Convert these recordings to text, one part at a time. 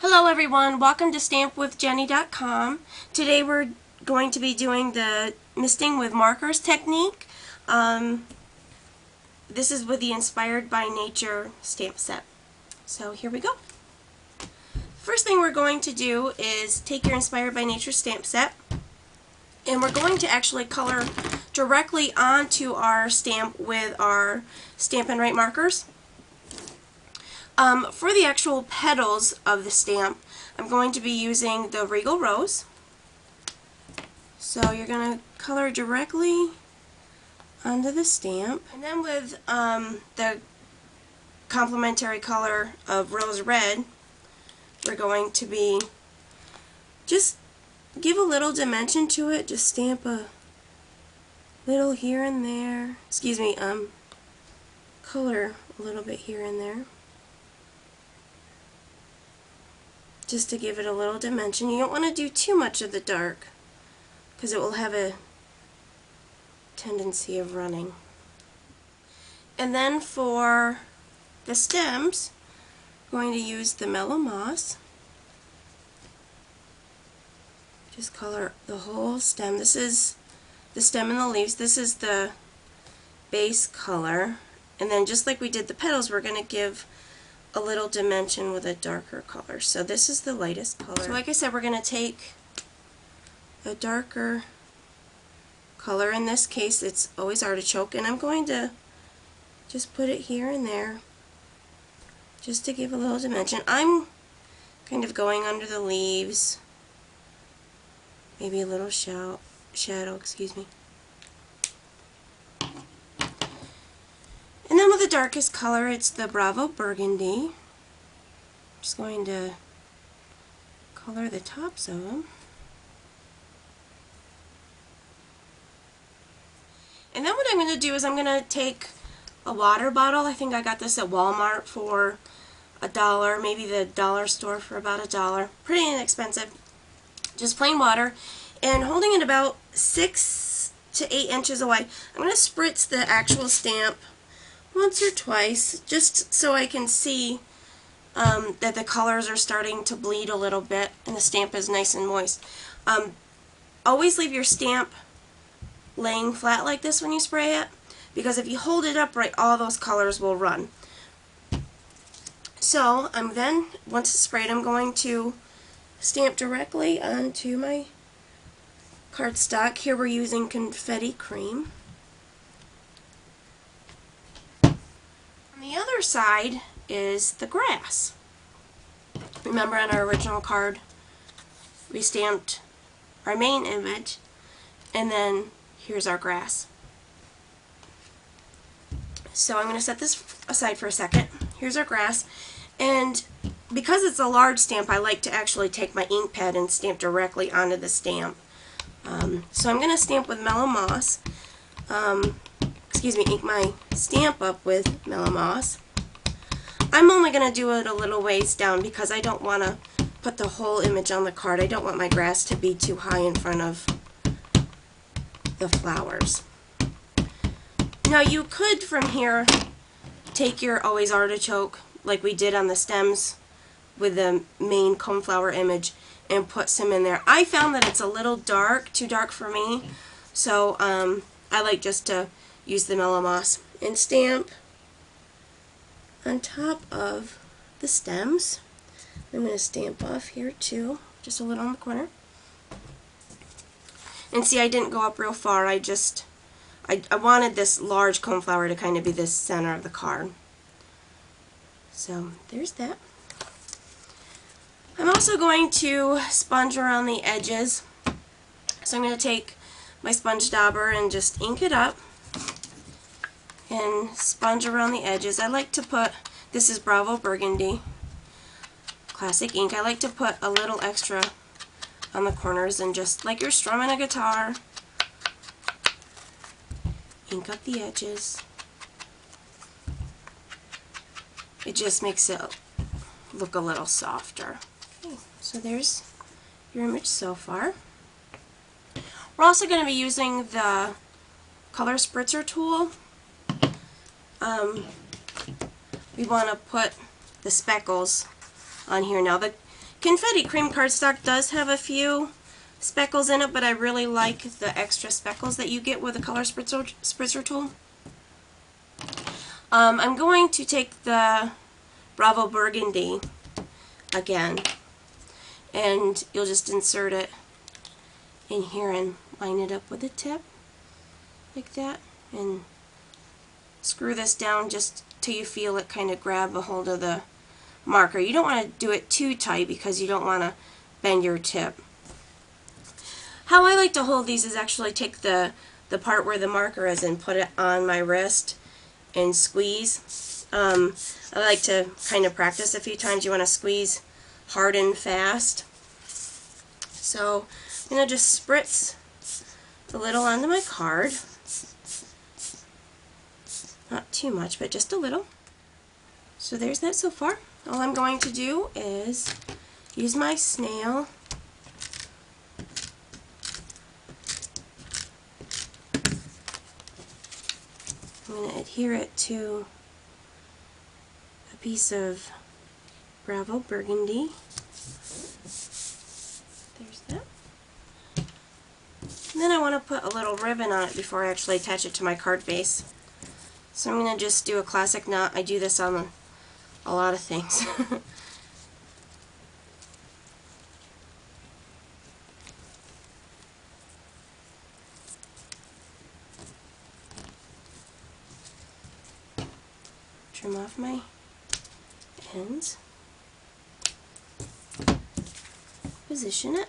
Hello everyone, welcome to stampwithjenny.com. Today we're going to be doing the misting with markers technique. This is with the Inspired by Nature stamp set. So here we go. First thing we're going to do is take your Inspired by Nature stamp set, and we're going to actually color directly onto our stamp with our Stampin Write markers. For the actual petals of the stamp, I'm going to be using the Regal Rose. So you're going to color directly onto the stamp. And then with the complementary color of Rose Red, we're going to be just give a little dimension to it. Just stamp a little here and there. Excuse me, color a little bit here and there, just to give it a little dimension. You don't want to do too much of the dark because it will have a tendency of running. And then for the stems, I'm going to use the Mellow Moss. Just color the whole stem. This is the stem and the leaves. This is the base color. And then just like we did the petals, we're going to give a little dimension with a darker color. So this is the lightest color. So like I said, we're going to take a darker color. In this case, it's always artichoke, and I'm going to just put it here and there just to give a little dimension. I'm kind of going under the leaves, maybe a little shadow, excuse me. And then with the darkest color, it's the Bravo Burgundy. Just going to color the tops of them. And then what I'm going to do is I'm going to take a water bottle. I think I got this at Walmart for $1, maybe the dollar store for about $1. Pretty inexpensive. Just plain water. And holding it about 6 to 8 inches away, I'm going to spritz the actual stamp once or twice, just so I can see that the colors are starting to bleed a little bit and the stamp is nice and moist. Always leave your stamp laying flat like this when you spray it, because if you hold it upright, all those colors will run. So then, once it's sprayed, I'm going to stamp directly onto my cardstock. Here we're using confetti cream. The other side is the grass. Remember, on our original card we stamped our main image, and then here's our grass. So I'm going to set this aside for a second. Here's our grass, and because it's a large stamp, I like to actually take my ink pad and stamp directly onto the stamp. So I'm going to stamp with Mellow Moss. Ink my stamp up with Mellow Moss. I'm only going to do it a little ways down because I don't want to put the whole image on the card. I don't want my grass to be too high in front of the flowers. Now you could, from here, take your Always Artichoke, like we did on the stems with the main coneflower image, and put some in there. I found that it's a little dark, too dark for me, so I like just to use the Mellow Moss and stamp on top of the stems. I'm going to stamp off here too, just a little on the corner. And see, I didn't go up real far. I wanted this large coneflower to kind of be the center of the card. So there's that. I'm also going to sponge around the edges. So I'm going to take my sponge dauber and just ink it up and sponge around the edges. I like to put, this is Bravo Burgundy classic ink, I like to put a little extra on the corners, and just like you're strumming a guitar, ink up the edges. It just makes it look a little softer. Okay, so there's your image so far. We're also going to be using the color spritzer tool. We want to put the speckles on here. Now, the Confetti cream cardstock does have a few speckles in it, but I really like the extra speckles that you get with the color spritzer tool. I'm going to take the Bravo Burgundy again, and you'll just insert it in here and line it up with the tip like that, and screw this down just till you feel it kind of grab a hold of the marker. You don't want to do it too tight because you don't want to bend your tip. How I like to hold these is actually take the part where the marker is and put it on my wrist and squeeze. I like to kind of practice a few times. You want to squeeze hard and fast. So I'm going to just spritz a little onto my card. Not too much, but just a little. So there's that so far. All I'm going to do is use my snail I'm going to adhere it to a piece of Bravo Burgundy. There's that. And then I want to put a little ribbon on it before I actually attach it to my card base. So I'm going to just do a classic knot. I do this on a lot of things. Trim off my ends. Position it.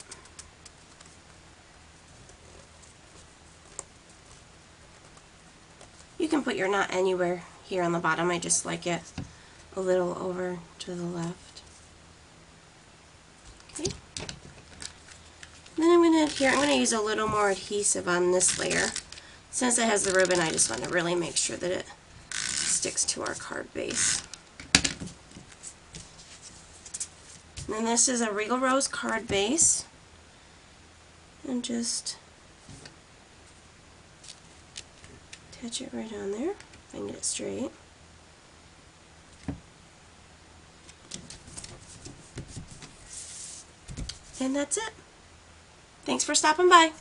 You can put your knot anywhere here on the bottom. I just like it a little over to the left. Okay. Then I'm going to adhere. I'm going to use a little more adhesive on this layer. Since it has the ribbon, I just want to really make sure that it sticks to our card base. And then this is a Regal Rose card base. And just attach it right on there, if I can get it straight. And that's it. Thanks for stopping by.